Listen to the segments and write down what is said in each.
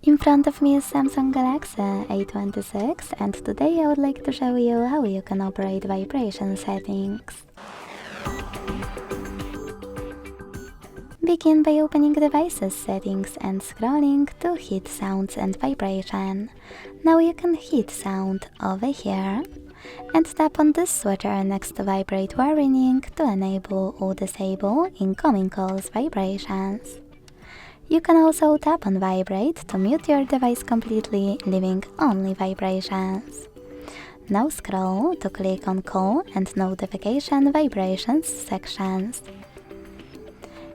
In front of me is Samsung Galaxy A26, and today I would like to show you how you can operate vibration settings. Begin by opening Devices settings and scrolling to Heat Sounds and Vibration. Now you can heat sound over here and tap on this switcher next to Vibrate warning to enable or disable incoming calls vibrations. You can also tap on Vibrate to mute your device completely, leaving only vibrations. Now scroll to click on Call and Notification Vibrations sections.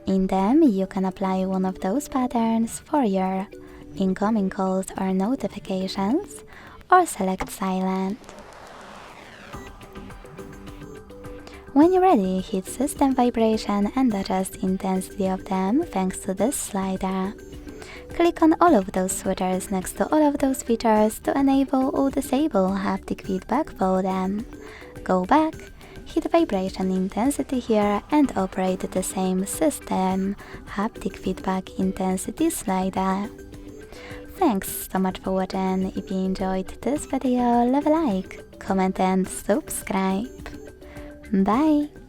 In them, you can apply one of those patterns for your incoming calls or notifications, or select Silent. When you're ready, hit System Vibration and adjust intensity of them thanks to this slider. Click on all of those switchers next to all of those features to enable or disable haptic feedback for them. Go back, hit Vibration Intensity here and operate the same System Haptic Feedback Intensity slider. Thanks so much for watching. If you enjoyed this video, leave a like, comment and subscribe. Bye!